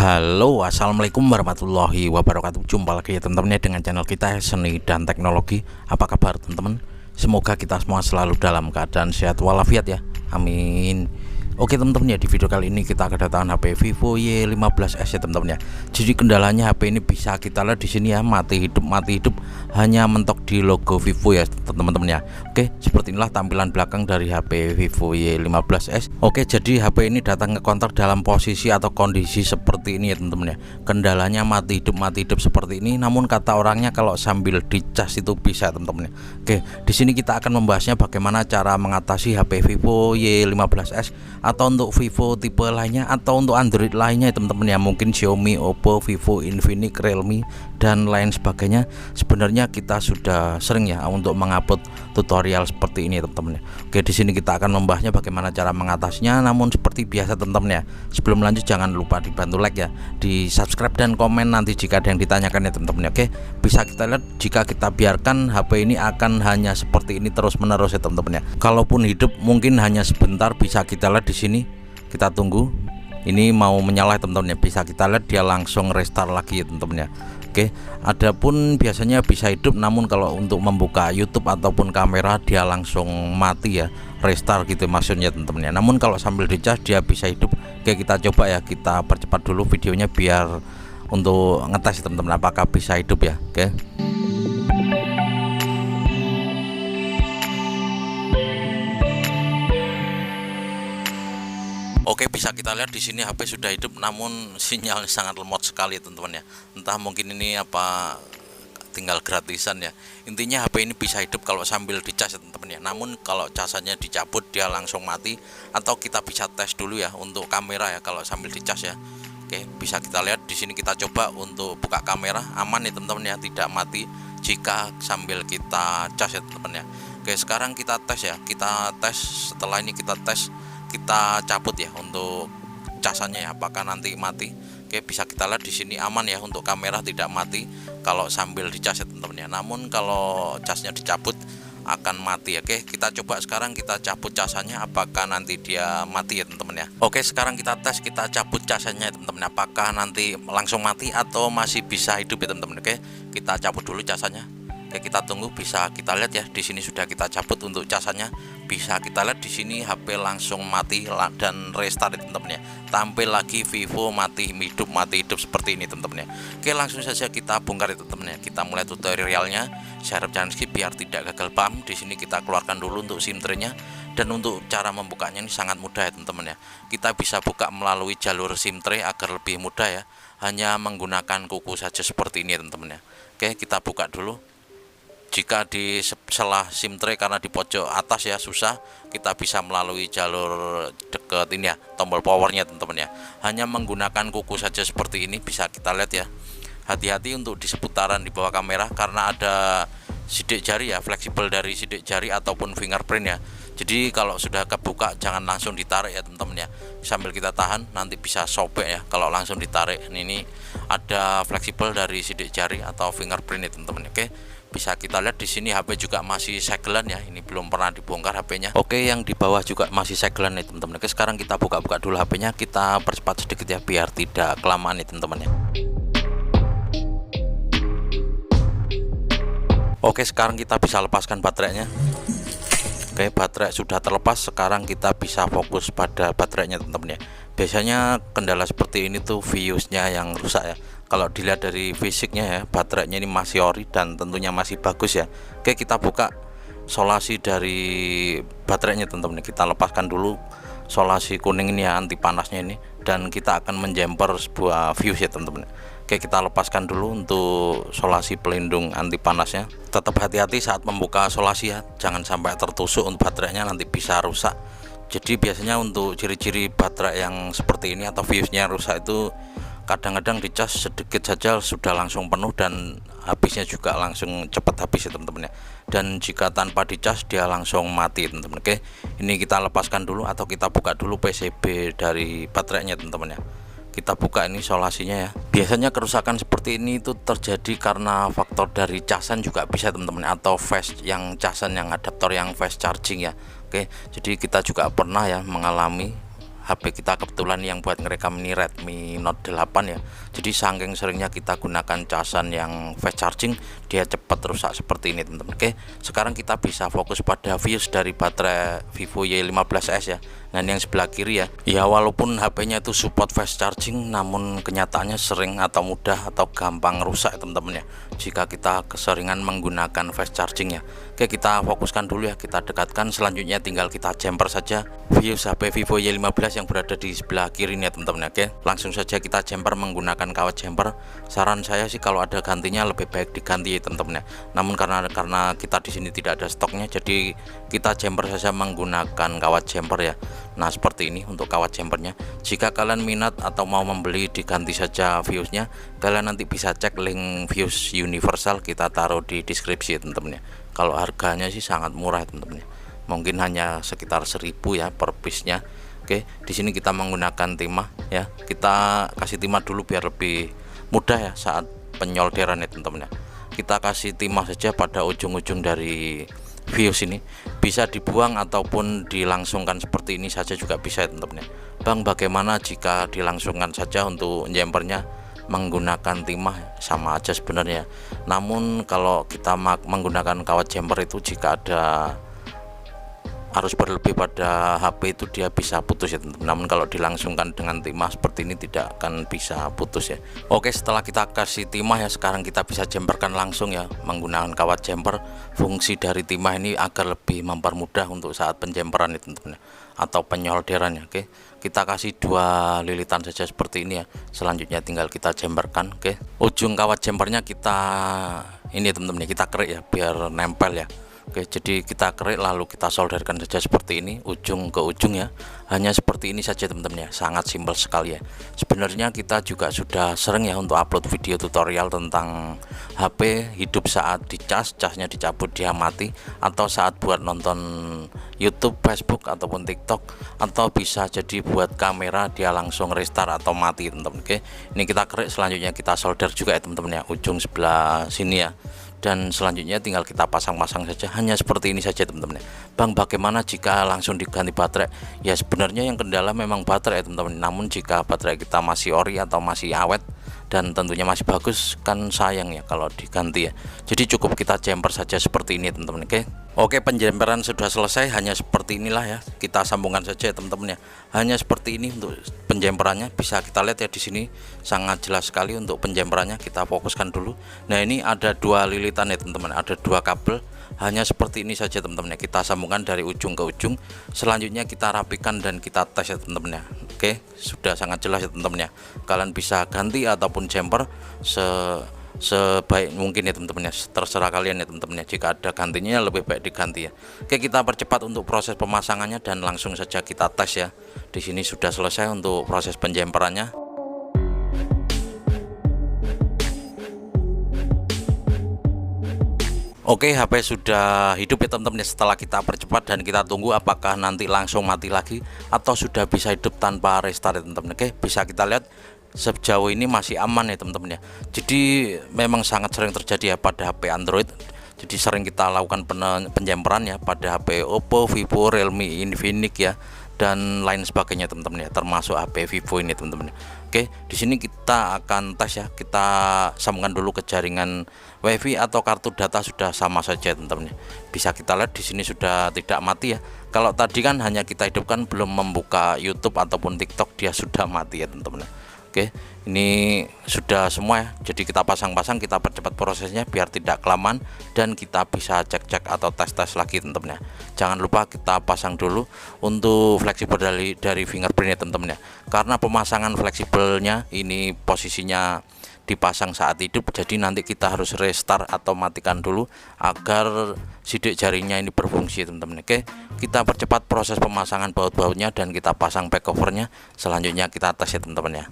Halo, assalamualaikum warahmatullahi wabarakatuh. Jumpa lagi ya teman-teman ya dengan channel kita Seni dan Teknologi. Apa kabar teman-teman? Semoga kita semua selalu dalam keadaan sehat walafiat ya. Amin. Oke teman-teman ya, di video kali ini kita kedatangan HP Vivo Y15s ya teman-teman ya. Jadi kendalanya HP ini bisa kita lihat di sini ya, mati hidup hanya mentok di logo Vivo ya teman-teman ya. Oke, seperti inilah tampilan belakang dari HP Vivo Y15s. Oke, jadi HP ini datang ke konter dalam posisi atau kondisi seperti ini ya teman-teman ya. Kendalanya mati hidup seperti ini, namun kata orangnya kalau sambil dicas itu bisa teman-teman ya. Oke, di sini kita akan membahasnya bagaimana cara mengatasi HP Vivo Y15s atau untuk Vivo tipe lainnya atau untuk Android lainnya teman-teman ya, mungkin Xiaomi, Oppo, Vivo, Infinix, Realme dan lain sebagainya. Sebenarnya kita sudah sering ya untuk mengupload tutorial seperti ini teman-teman ya. Oke, di sini kita akan membahasnya bagaimana cara mengatasinya. Namun seperti biasa teman-teman ya, sebelum lanjut jangan lupa dibantu like ya, di subscribe dan komen nanti jika ada yang ditanyakan ya teman-teman ya. Oke, bisa kita lihat jika kita biarkan HP ini akan hanya seperti ini terus menerus ya teman-teman ya. Kalaupun hidup mungkin hanya sebentar, bisa kita lihat di sini, kita tunggu ini mau menyala teman-teman ya, bisa kita lihat dia langsung restart lagi ya teman-teman ya. Oke, adapun biasanya bisa hidup, namun kalau untuk membuka YouTube ataupun kamera dia langsung mati ya, restart gitu maksudnya teman-teman ya. Namun kalau sambil dicas dia bisa hidup. Oke, kita coba ya, kita percepat dulu videonya biar untuk ngetes teman-teman apakah bisa hidup ya. Oke. Oke, bisa kita lihat di sini HP sudah hidup, namun sinyalnya sangat lemot sekali teman-teman ya. Entah mungkin ini apa tinggal gratisan ya. Intinya HP ini bisa hidup kalau sambil dicas ya teman-teman ya. Namun kalau casannya dicabut dia langsung mati. Atau kita bisa tes dulu ya untuk kamera ya kalau sambil dicas ya. Oke, bisa kita lihat di sini, kita coba untuk buka kamera, aman ya teman-teman ya, tidak mati jika sambil kita cas ya teman-teman ya. Oke, sekarang kita tes ya. Kita tes, setelah ini kita tes, kita cabut ya untuk casannya ya, apakah nanti mati. Oke, bisa kita lihat di sini aman ya, untuk kamera tidak mati kalau sambil dicas ya teman-teman ya. Namun kalau casnya dicabut akan mati ya. Oke, kita coba sekarang kita cabut casannya, apakah nanti dia mati ya teman-teman ya. Oke, sekarang kita tes, kita cabut casannya ya teman-teman, apakah nanti langsung mati atau masih bisa hidup ya teman-teman. Oke, kita cabut dulu casannya. Oke, kita tunggu, bisa kita lihat ya di sini sudah kita cabut untuk casannya. Bisa kita lihat di sini HP langsung mati dan restart teman-teman ya. Tampil lagi Vivo mati hidup seperti ini teman-teman ya. Oke, langsung saja kita bongkar ya teman-teman ya. Kita mulai tutorialnya. Saya harap jangan skip biar tidak gagal paham. Di sini kita keluarkan dulu untuk SIM tray-nya, dan untuk cara membukanya ini sangat mudah ya teman-teman ya. Kita bisa buka melalui jalur SIM tray agar lebih mudah ya. Hanya menggunakan kuku saja seperti ini ya teman-teman ya. Oke, kita buka dulu. Jika di selah SIM tray karena di pojok atas ya susah, kita bisa melalui jalur deket ini ya, tombol powernya teman-teman ya. Hanya menggunakan kuku saja seperti ini, bisa kita lihat ya. Hati-hati untuk di seputaran di bawah kamera karena ada sidik jari ya, fleksibel dari sidik jari ataupun fingerprint ya. Jadi kalau sudah kebuka jangan langsung ditarik ya teman-teman ya. Sambil kita tahan nanti bisa sobek ya kalau langsung ditarik. Ini ada fleksibel dari sidik jari atau fingerprint ya teman-teman. Oke, bisa kita lihat di sini HP juga masih segelan ya, ini belum pernah dibongkar HP-nya. Oke, yang di bawah juga masih segelan nih teman-teman. Oke, sekarang kita buka-buka dulu HP-nya, kita percepat sedikit ya biar tidak kelamaan nih teman-teman ya. Oke, sekarang kita bisa lepaskan baterainya. Oke, baterai sudah terlepas, sekarang kita bisa fokus pada baterainya teman-teman ya. Biasanya kendala seperti ini tuh fuse-nya yang rusak ya. Kalau dilihat dari fisiknya ya, baterainya ini masih ori dan tentunya masih bagus ya. Oke, kita buka solasi dari baterainya teman-teman. Kita lepaskan dulu solasi kuning ini ya, anti panasnya ini, dan kita akan menjumper sebuah fuse ya teman-teman. Oke, kita lepaskan dulu untuk solasi pelindung anti panasnya. Tetap hati-hati saat membuka solasi ya, jangan sampai tertusuk untuk baterainya, nanti bisa rusak. Jadi biasanya untuk ciri-ciri baterai yang seperti ini atau fuse-nya rusak itu kadang-kadang dicas sedikit saja sudah langsung penuh dan habisnya juga langsung cepat habis ya teman-teman ya. Dan jika tanpa dicas dia langsung mati teman-teman. Oke, ini kita lepaskan dulu atau kita buka dulu PCB dari baterainya teman-teman ya. Kita buka ini solasinya ya. Biasanya kerusakan seperti ini itu terjadi karena faktor dari casan juga bisa teman-teman, atau fast yang casan yang adaptor yang fast charging ya. Oke, jadi kita juga pernah ya mengalami HP kita kebetulan yang buat ngerekam ini Redmi Note 8 ya. Jadi saking seringnya kita gunakan casan yang fast charging, dia cepat rusak seperti ini teman-teman. Oke, sekarang kita bisa fokus pada views dari baterai Vivo Y15s ya. Nah ini yang sebelah kiri ya, walaupun HP-nya itu support fast charging, namun kenyataannya sering atau mudah atau gampang rusak teman-teman ya, jika kita keseringan menggunakan fast charging ya. Oke, kita fokuskan dulu ya, kita dekatkan, selanjutnya tinggal kita jumper saja views HP Vivo Y15 yang berada di sebelah kiri ini ya teman-teman. Oke, langsung saja kita jumper menggunakan kawat jumper. Saran saya sih kalau ada gantinya lebih baik diganti ya teman-teman ya. Namun karena kita di sini tidak ada stoknya, jadi kita jumper saja menggunakan kawat jumper ya. Nah seperti ini untuk kawat jumpernya. Jika kalian minat atau mau membeli, diganti saja viewsnya. Kalian nanti bisa cek link views universal, kita taruh di deskripsi teman-teman ya. Kalau harganya sih sangat murah teman-teman ya, mungkin hanya sekitar 1000 ya per piece nya. Oke, di sini kita menggunakan timah ya, kita kasih timah dulu biar lebih mudah ya saat penyolderan ya teman-teman ya. Kita kasih timah saja pada ujung-ujung dari views ini, bisa dibuang ataupun dilangsungkan seperti ini saja juga bisa ya teman-teman ya. Bang, bagaimana jika dilangsungkan saja untuk jumpernya menggunakan timah? Sama aja sebenarnya, namun kalau kita menggunakan kawat jumper itu jika ada arus berlebih pada HP itu dia bisa putus ya teman-teman. Namun kalau dilangsungkan dengan timah seperti ini tidak akan bisa putus ya. Oke, setelah kita kasih timah ya, sekarang kita bisa jumperkan langsung ya menggunakan kawat jumper. Fungsi dari timah ini agar lebih mempermudah untuk saat penjumperan ya teman-teman, atau penyolderan ya. Oke, kita kasih 2 lilitan saja seperti ini ya. Selanjutnya tinggal kita jumperkan. Oke, ujung kawat jumpernya kita ini teman-teman, kita kerik ya biar nempel ya. Oke, jadi kita kerik lalu kita solderkan saja seperti ini, ujung ke ujung ya. Hanya seperti ini saja teman-teman ya, sangat simpel sekali ya. Sebenarnya kita juga sudah sering ya untuk upload video tutorial tentang HP hidup saat dicas, casnya dicabut dia mati, atau saat buat nonton YouTube, Facebook ataupun TikTok, atau bisa jadi buat kamera dia langsung restart atau mati teman-teman. Oke, ini kita kerik, selanjutnya kita solder juga ya teman-teman ya, ujung sebelah sini ya. Dan selanjutnya tinggal kita pasang-pasang saja, hanya seperti ini saja teman-teman ya. Bang, bagaimana jika langsung diganti baterai? Ya sebenarnya yang kendala memang baterai ya teman-teman, namun jika baterai kita masih ori atau masih awet dan tentunya masih bagus, kan sayang ya kalau diganti ya. Jadi cukup kita jumper saja seperti ini teman-teman. Oke, penjumperan sudah selesai, hanya seperti inilah ya. Kita sambungkan saja ya teman-teman ya. Hanya seperti ini untuk penjumperannya, bisa kita lihat ya di sini sangat jelas sekali untuk penjumperannya. Kita fokuskan dulu. Nah, ini ada 2 lilitan ya teman-teman, ada 2 kabel. Hanya seperti ini saja teman-teman ya. Kita sambungkan dari ujung ke ujung. Selanjutnya kita rapikan dan kita tes ya teman-teman ya. Oke, sudah sangat jelas ya teman-teman ya. Kalian bisa ganti ataupun jumper sebaik mungkin ya teman-teman ya, terserah kalian ya teman-teman ya. Jika ada gantinya lebih baik diganti ya. Oke, kita percepat untuk proses pemasangannya dan langsung saja kita tes ya. Di sini sudah selesai untuk proses penjumperannya. Oke, HP sudah hidup ya teman-teman ya. Setelah kita percepat dan kita tunggu apakah nanti langsung mati lagi atau sudah bisa hidup tanpa restart ya teman-teman. Oke, bisa kita lihat sejauh ini masih aman ya teman-teman ya. Jadi memang sangat sering terjadi ya pada HP Android. Jadi sering kita lakukan penjumperan ya pada HP Oppo, Vivo, Realme, Infinix ya, dan lain sebagainya teman-teman ya, termasuk HP Vivo ini teman-teman. Oke, di sini kita akan tes ya. Kita sambungkan dulu ke jaringan WiFi atau kartu data, sudah sama saja teman-teman ya. Bisa kita lihat di sini sudah tidak mati ya. Kalau tadi kan hanya kita hidupkan belum membuka YouTube ataupun TikTok, dia sudah mati ya teman-teman. Oke, ini sudah semua ya. Jadi kita pasang-pasang, kita percepat prosesnya biar tidak kelamaan dan kita bisa cek-cek atau tes-tes lagi teman-teman ya. Jangan lupa kita pasang dulu untuk fleksibel dari fingerprint ya teman-teman ya. Karena pemasangan fleksibelnya ini posisinya dipasang saat hidup, jadi nanti kita harus restart atau matikan dulu agar sidik jarinya ini berfungsi teman-teman. Oke, kita percepat proses pemasangan baut-bautnya dan kita pasang back covernya. Selanjutnya kita tes ya teman-teman ya.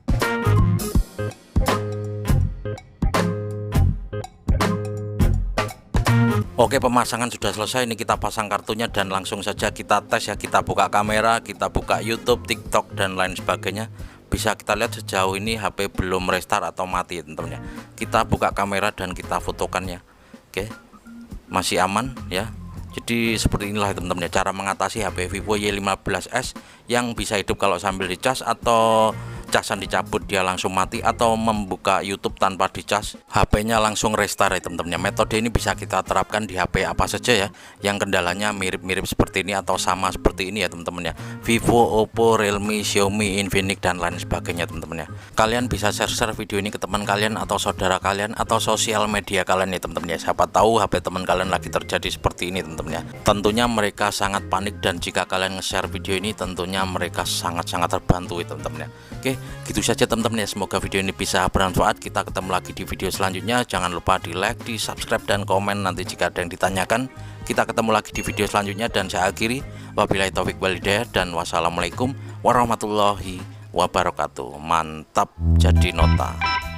Oke, pemasangan sudah selesai. Ini kita pasang kartunya dan langsung saja kita tes ya. Kita buka kamera, kita buka YouTube, TikTok dan lain sebagainya. Bisa kita lihat sejauh ini HP belum restart atau mati teman-teman ya. Kita buka kamera dan kita fotokan ya. Oke, masih aman ya. Jadi seperti inilah teman-teman ya cara mengatasi HP Vivo Y15s yang bisa hidup kalau sambil dicas, atau casan dicabut dia langsung mati, atau membuka YouTube tanpa dicas HP-nya langsung restart ya teman-teman ya. Metode ini bisa kita terapkan di HP apa saja ya yang kendalanya mirip-mirip seperti ini atau sama seperti ini ya teman-teman ya. Vivo, Oppo, Realme, Xiaomi, Infinix dan lain sebagainya teman-teman ya. Kalian bisa share video ini ke teman kalian atau saudara kalian atau sosial media kalian ya teman-teman ya. Siapa tahu HP teman kalian lagi terjadi seperti ini teman-teman ya. Tentunya mereka sangat panik, dan jika kalian nge-share video ini tentunya mereka sangat-sangat terbantu ya teman-teman ya. Oke, gitu saja teman-teman ya. Semoga video ini bisa bermanfaat. Kita ketemu lagi di video selanjutnya. Jangan lupa di like, di subscribe dan komen nanti jika ada yang ditanyakan. Kita ketemu lagi di video selanjutnya, dan saya akhiri wabillahi taufik wal hidayah, dan wassalamualaikum warahmatullahi wabarakatuh. Mantap jadi nota.